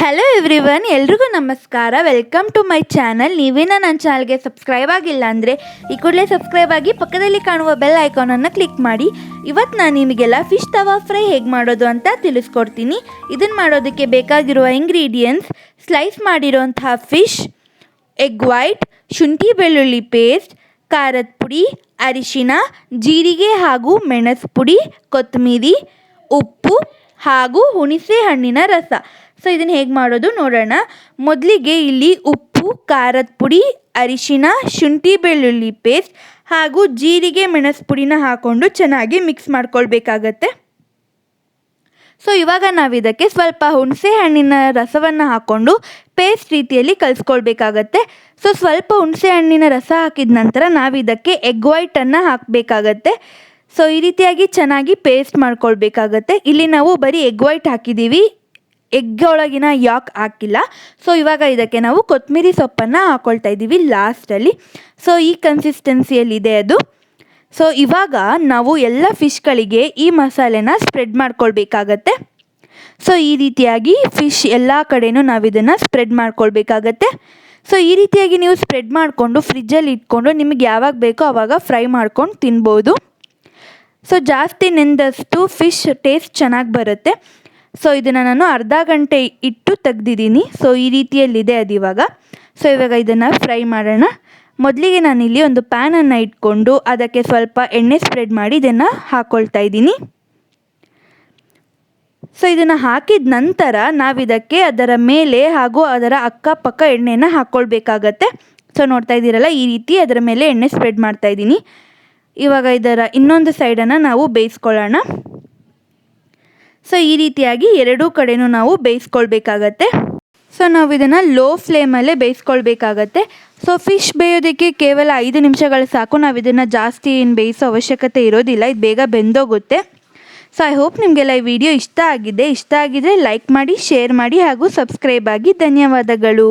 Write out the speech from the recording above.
Hello everyone, ಎಲ್ರಿಗೂ ನಮಸ್ಕಾರ. Welcome to my channel. ನೀವೇನ ನನ್ನ ಚಾನಲ್ಗೆ ಸಬ್ಸ್ಕ್ರೈಬ್ ಆಗಿಲ್ಲ ಅಂದರೆ ಈ ಕೂಡಲೇ ಸಬ್ಸ್ಕ್ರೈಬ್ ಆಗಿ ಪಕ್ಕದಲ್ಲಿ ಕಾಣುವ ಬೆಲ್ ಐಕಾನನ್ನು ಕ್ಲಿಕ್ ಮಾಡಿ. ಇವತ್ತು ನಾನು ನಿಮಗೆಲ್ಲ ಫಿಶ್ ತವಾ ಫ್ರೈ ಹೇಗೆ ಮಾಡೋದು ಅಂತ ತಿಳಿಸ್ಕೊಡ್ತೀನಿ. ಇದನ್ನು ಮಾಡೋದಕ್ಕೆ ಬೇಕಾಗಿರುವ ಇಂಗ್ರೀಡಿಯೆಂಟ್ಸ್: ಸ್ಲೈಸ್ ಮಾಡಿರೋಂತಹ ಫಿಶ್, ಎಗ್ ವೈಟ್, ಶುಂಠಿ ಬೆಳ್ಳುಳ್ಳಿ ಪೇಸ್ಟ್, ಖಾರದ ಪುಡಿ, ಅರಿಶಿನ, ಜೀರಿಗೆ ಹಾಗೂ ಮೆಣಸು ಪುಡಿ, ಕೊತ್ತಂಬರಿ, ಉಪ್ಪು ಹಾಗೂ ಹುಣಸೆ ಹಣ್ಣಿನ ರಸ. ಸೊ ಇದನ್ನು ಹೇಗೆ ಮಾಡೋದು ನೋಡೋಣ. ಮೊದಲಿಗೆ ಇಲ್ಲಿ ಉಪ್ಪು, ಖಾರದ ಪುಡಿ, ಅರಿಶಿನ, ಶುಂಠಿ ಬೆಳ್ಳುಳ್ಳಿ ಪೇಸ್ಟ್ ಹಾಗೂ ಜೀರಿಗೆ ಮೆಣಸು ಪುಡಿನ ಹಾಕ್ಕೊಂಡು ಚೆನ್ನಾಗಿ ಮಿಕ್ಸ್ ಮಾಡ್ಕೊಳ್ಬೇಕಾಗತ್ತೆ. ಸೊ ಇವಾಗ ನಾವು ಇದಕ್ಕೆ ಸ್ವಲ್ಪ ಹುಣಸೆ ಹಣ್ಣಿನ ರಸವನ್ನು ಹಾಕ್ಕೊಂಡು ಪೇಸ್ಟ್ ರೀತಿಯಲ್ಲಿ ಕಲಿಸ್ಕೊಳ್ಬೇಕಾಗತ್ತೆ. ಸೊ ಸ್ವಲ್ಪ ಹುಣಸೆ ಹಣ್ಣಿನ ರಸ ಹಾಕಿದ ನಂತರ ನಾವು ಇದಕ್ಕೆ ಎಗ್ ವೈಟನ್ನು ಹಾಕಬೇಕಾಗತ್ತೆ. ಸೊ ಈ ರೀತಿಯಾಗಿ ಚೆನ್ನಾಗಿ ಪೇಸ್ಟ್ ಮಾಡ್ಕೊಳ್ಬೇಕಾಗತ್ತೆ. ಇಲ್ಲಿ ನಾವು ಬರೀ ಎಗ್ ವೈಟ್ ಹಾಕಿದ್ದೀವಿ, ಎಗ್ ಒಳಗಿನ ಯಾಕ್ ಹಾಕಿಲ್ಲ. ಸೊ ಇವಾಗ ಇದಕ್ಕೆ ನಾವು ಕೊತ್ತಂಬರಿ ಸೊಪ್ಪನ್ನು ಹಾಕ್ಕೊಳ್ತಾ ಇದ್ದೀವಿ ಲಾಸ್ಟಲ್ಲಿ. ಸೊ ಈ ಕನ್ಸಿಸ್ಟೆನ್ಸಿಯಲ್ಲಿದೆ ಅದು. ಸೊ ಇವಾಗ ನಾವು ಎಲ್ಲ ಫಿಶ್ಗಳಿಗೆ ಈ ಮಸಾಲೆನ ಸ್ಪ್ರೆಡ್ ಮಾಡ್ಕೊಳ್ಬೇಕಾಗತ್ತೆ. ಸೊ ಈ ರೀತಿಯಾಗಿ ಫಿಶ್ ಎಲ್ಲ ಕಡೆನೂ ನಾವು ಇದನ್ನು ಸ್ಪ್ರೆಡ್ ಮಾಡ್ಕೊಳ್ಬೇಕಾಗತ್ತೆ. ಸೊ ಈ ರೀತಿಯಾಗಿ ನೀವು ಸ್ಪ್ರೆಡ್ ಮಾಡಿಕೊಂಡು ಫ್ರಿಜ್ಜಲ್ಲಿ ಇಟ್ಕೊಂಡು ನಿಮಗೆ ಯಾವಾಗ ಬೇಕೋ ಆವಾಗ ಫ್ರೈ ಮಾಡ್ಕೊಂಡು ತಿನ್ಬೋದು. ಸೊ ಜಾಸ್ತಿ ನೆಂದಷ್ಟು ಫಿಶ್ ಟೇಸ್ಟ್ ಚೆನ್ನಾಗಿ ಬರುತ್ತೆ. ಸೊ ಇದನ್ನು ನಾನು ಅರ್ಧ ಗಂಟೆ ಇಟ್ಟು ತೆಗ್ದಿದ್ದೀನಿ. ಸೊ ಈ ರೀತಿಯಲ್ಲಿದೆ ಅದು ಇವಾಗ. ಸೊ ಇವಾಗ ಇದನ್ನು ಫ್ರೈ ಮಾಡೋಣ. ಮೊದಲಿಗೆ ನಾನಿಲ್ಲಿ ಒಂದು ಪ್ಯಾನನ್ನು ಇಟ್ಕೊಂಡು ಅದಕ್ಕೆ ಸ್ವಲ್ಪ ಎಣ್ಣೆ ಸ್ಪ್ರೆಡ್ ಮಾಡಿ ಇದನ್ನು ಹಾಕ್ಕೊಳ್ತಾ ಇದ್ದೀನಿ. ಸೊ ಇದನ್ನು ಹಾಕಿದ ನಂತರ ನಾವಿದಕ್ಕೆ ಅದರ ಮೇಲೆ ಹಾಗೂ ಅದರ ಅಕ್ಕಪಕ್ಕ ಎಣ್ಣೆನ ಹಾಕ್ಕೊಳ್ಬೇಕಾಗತ್ತೆ. ಸೊ ನೋಡ್ತಾ ಇದ್ದೀರಲ್ಲ, ಈ ರೀತಿ ಅದರ ಮೇಲೆ ಎಣ್ಣೆ ಸ್ಪ್ರೆಡ್ ಮಾಡ್ತಾ ಇದ್ದೀನಿ. ಇವಾಗ ಇದರ ಇನ್ನೊಂದು ಸೈಡನ್ನು ನಾವು ಬೇಯಿಸ್ಕೊಳ್ಳೋಣ. ಸೊ ಈ ರೀತಿಯಾಗಿ ಎರಡೂ ಕಡೆನೂ ನಾವು ಬೇಯಿಸ್ಕೊಳ್ಬೇಕಾಗತ್ತೆ. ಸೊ ನಾವು ಇದನ್ನು ಲೋ ಫ್ಲೇಮಲ್ಲೇ ಬೇಯಿಸ್ಕೊಳ್ಬೇಕಾಗತ್ತೆ. ಸೊ ಫಿಶ್ ಬೇಯೋದಕ್ಕೆ ಕೇವಲ 5 ನಿಮಿಷಗಳು ಸಾಕು. ನಾವು ಇದನ್ನು ಜಾಸ್ತಿ ಏನು ಬೇಯಿಸೋ ಅವಶ್ಯಕತೆ ಇರೋದಿಲ್ಲ, ಇದು ಬೇಗ ಬೆಂದೋಗುತ್ತೆ. ಸೊ ಐ ಹೋಪ್ ನಿಮಗೆಲ್ಲ ಈ ವಿಡಿಯೋ ಇಷ್ಟ ಆಗಿದ್ದರೆ ಲೈಕ್ ಮಾಡಿ, ಶೇರ್ ಮಾಡಿ ಹಾಗೂ ಸಬ್ಸ್ಕ್ರೈಬ್ ಆಗಿ. ಧನ್ಯವಾದಗಳು.